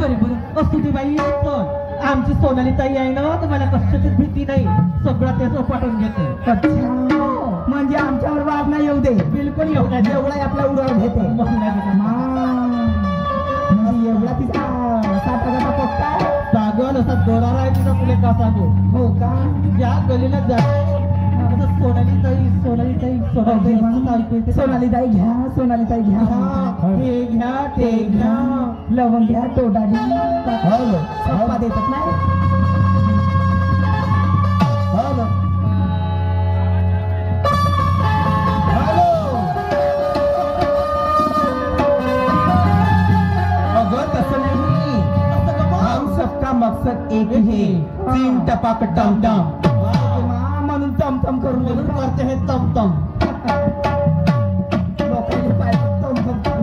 बरे बरं असू दे बाई चल. आमची सोनाली ताई आहे ना तुम्हाला कशाचीच भीती नाही. सगळं त्याचं पाठवून घेते. अच्छा म्हणजे आमच्यावर वाद नाही येऊ दे. बिलकुल येऊ नाही. एवढा आपल्या उरावर घेते. म्हणजे एवढा तिचा साताचा पक्का पागल असा दोरा राहायची ना तुला का सांगू. हो का ज्या गलीला जाते सोनाली ताई सोनाली ताई सोनाली ताई ऐकू येते. सोनाली ताई घ्या सोनाली ताई घ्या. हे घ्या ते घ्या लवंग घ्या तोडाडी सप्पा देतात नाही. अगर तसं नाही हम सबका मकसद एक ही तीन टपाक टम टम म्हणून चमचम करून म्हणून करते हे तम तम. लोकांनी पाहिजे चमचम.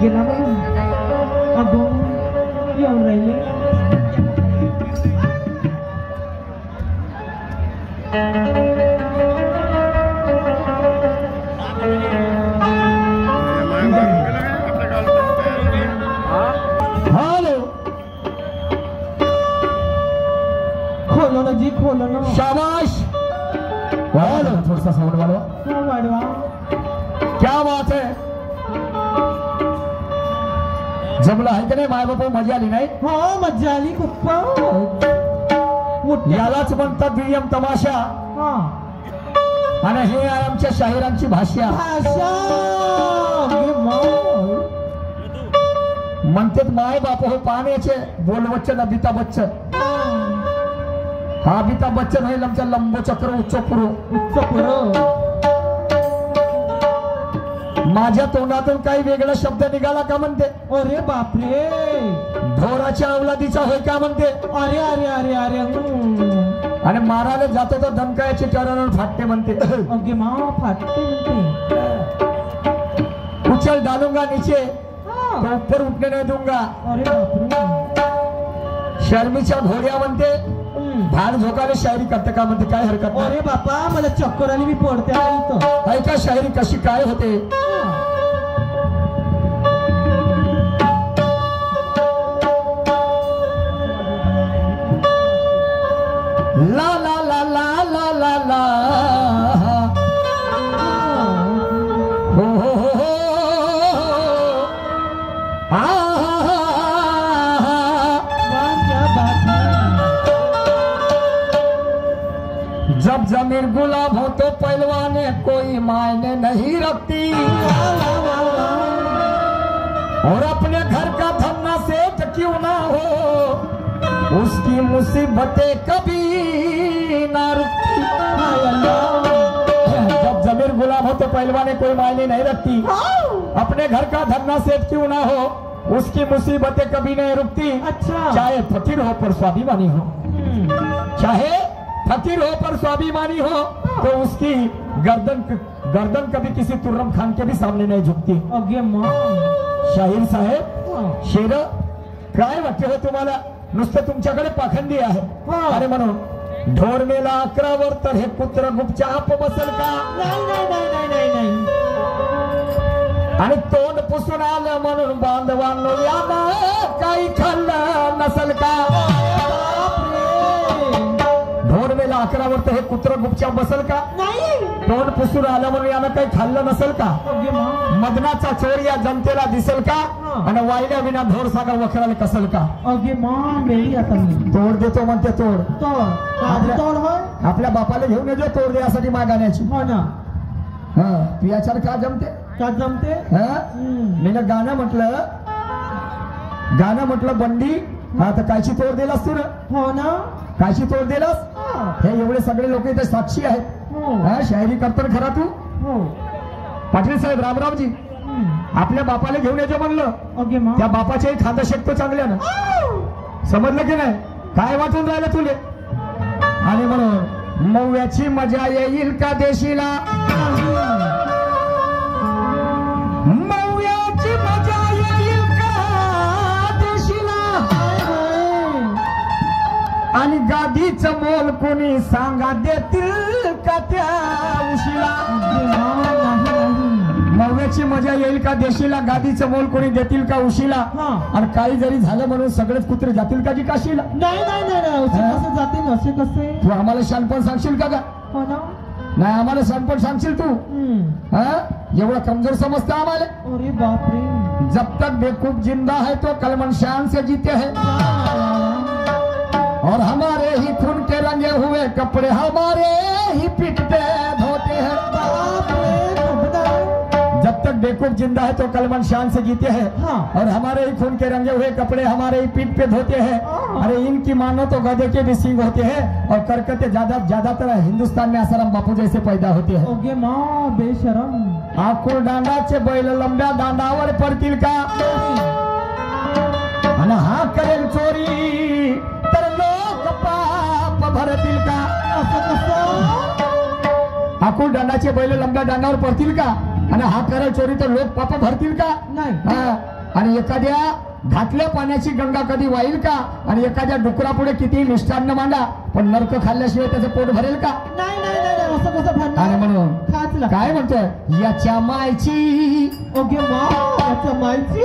गेला अगो येऊन राहिले. हॅलो खोलो ना जी खोलो ना. शाबाश थोड़ा सा साउंड वाढवा. क्या बात है जमलं आहे का नाही माय बापा मजा आली नाही. हा मजा आली खूप. यालाच म्हणतात दुय्यम तमाशा. आणि हे आहे आमच्या शाहिरांची भाषा. म्हणतात माय बाप हो पाण्याचे बोल बच्चन अमिताभ बच्चन. हा अमिताभ बच्चन आहे आमच्या लंबोचक्र उच्चपुर. माझ्या तोंडातून काही वेगळा शब्द निघाला का म्हणते. अरे बापरे. ढोराच्या अवलादीचा होय का म्हणते. अरे अरे अरे अरे. आणि मारायला जातो तर धमकायचे टरावर फाटते म्हणते. अगे मा फाटते म्हणते. उचल डालूंगा नीचे तो ऊपर उठने नहीं दूंगा. अरे बापरे. शर्मीच्या घोड्या म्हणते भाड झोकाने शायरी करते का म्हणते. काय हरकत नाही. अरे बापा मला चक्कर आली मी पडते इथं. ऐका शायरी कशी काय होते. ला ला ला ला ला ला ला हो हो हो हो जब जमीन गुलाब हो तो पहलवाने कोई मायने नहीं रखती. और अपने घर का धन्ना सेठ क्यों ना हो उसकी मुसीबतें कभी ना रुकती. जब जमीन गुलाब हो तो पहलवाने कोई मायने नहीं रखती. अपने घर का धन्ना सेठ क्यों ना हो उसकी मुसीबतें कभी नहीं रुकती. अच्छा. चाहे फकीर हो पर स्वाभिमानी हो. चाहे फकीर हो पर स्वाभिमानी हो तो उसकी गर्दन कभी किसी तुर्रम खान के भी सामने नहीं झुकती. अगे मां. शाहीर साहेब शेर काय वाक्य हो तुम्हाला. नुसतं तुमच्याकडे पाखंडी आहे. अरे म्हणून ढोर मेला 11 वर तर हे पुत्र गुपचाप बसल का. नाही नाही नाही नाही नाही. आणि तोंड पुसून आलं म्हणून बांधवांनो याला काही खाल्लं नसल का. ढोर मेला 11 वर तर हे कुत्र गुपचाप बसल का. नाही. तोंड पुसून आलं म्हणून यानं काही खाल्लं नसल का. अगे मां. मदनाचा चोर या जनतेला दिसेल का. आणि वायल्या विना ढोर सागा वखराला कसल का. अगे मां मेली आता मी. तोड देतो म्हणते तोड. तोड होय. आपल्या बापाला घेऊन येतो तोड द्यासाठी मागाण्याची. हो ना. हा पियाचार का जमते. का जमते. मी गाणं म्हटलं बंडी. हा तर कायची तोड दिलास तू ना. हो ना. कायची तोड दिलास. हे एवढे सगळे लोक इथे साक्षी आहेत. हा शायरी करतात खरा तू. पाटील साहेब रामरावजी आपल्या बापाला घेऊन यायचं म्हणलं. अगे मां. त्या बापाच्याही खांदा शेकतो चांगल्यानं. समजलं की नाही. काय वाटून राहिलं तुले. आणि म्हणून मव्याची मजा येईल का देशीला. मव्याची मजा येईल का देशीला. आणि गादीचं मोल कोणी सांगा देतील का त्या उशीला. मव्याची मजा येईल का देशीला. गादीचं मोल कोणी देतील का उशीला. आणि काही जरी झालं म्हणून सगळेच कुत्रे जातील का जी काशीला. नाही नाही नाही. कसे जातील असे कसे. तू आम्हाला शानपण सांगशील का. हो ना. नाही आम्हाला शानपण सांगशील तू. हा एवढा कमजोर समजता आम्हाला. अरे बापरे. जब तक बेवकूफ जिंदा है तो कलमन शान से जीते हैं. और हमारे ही खून के रंगे हुए कपड़े हमारे ही पीठ पे धोते हैं. जब तक बेवकूफ जिंदा है तो कलमन शान से जीते हैं. और हमारे ही खून के रंगे हुए कपड़े हमारे ही पीठ पे धोते हैं. अरे इनकी मानो तो गधे के भी सींग होते हैं. और करकते ज्यादातर हिंदुस्तान में आसाराम बापू जैसे पैदा होते हैं. ओगे माँ बेशरम. आकुर दांडाचे बैल लंब्या दांडावर पडतील का. आणि हा करेल चोरी तर लोक पाप भरतील का. असं कसं. आकुर दांडाचे बैल लंब्या दांडावर पडतील का. आणि हा करेल चोरी तर लोक पाप भरतील का. नाही. आणि एखाद्या घातल्या पाण्याची गंगा कधी वाईल का. आणि एखाद्या डुकरापुढे किती मिष्टान्न मांडा पण नरक खाल्ल्याशिवाय त्याचं पोट भरेल का. नाही नाही नाही. असं कसं भरणार. आणि म्हणून खातला. काय म्हणतोय याच्या मायची. ओगे माँ याच्या मायची.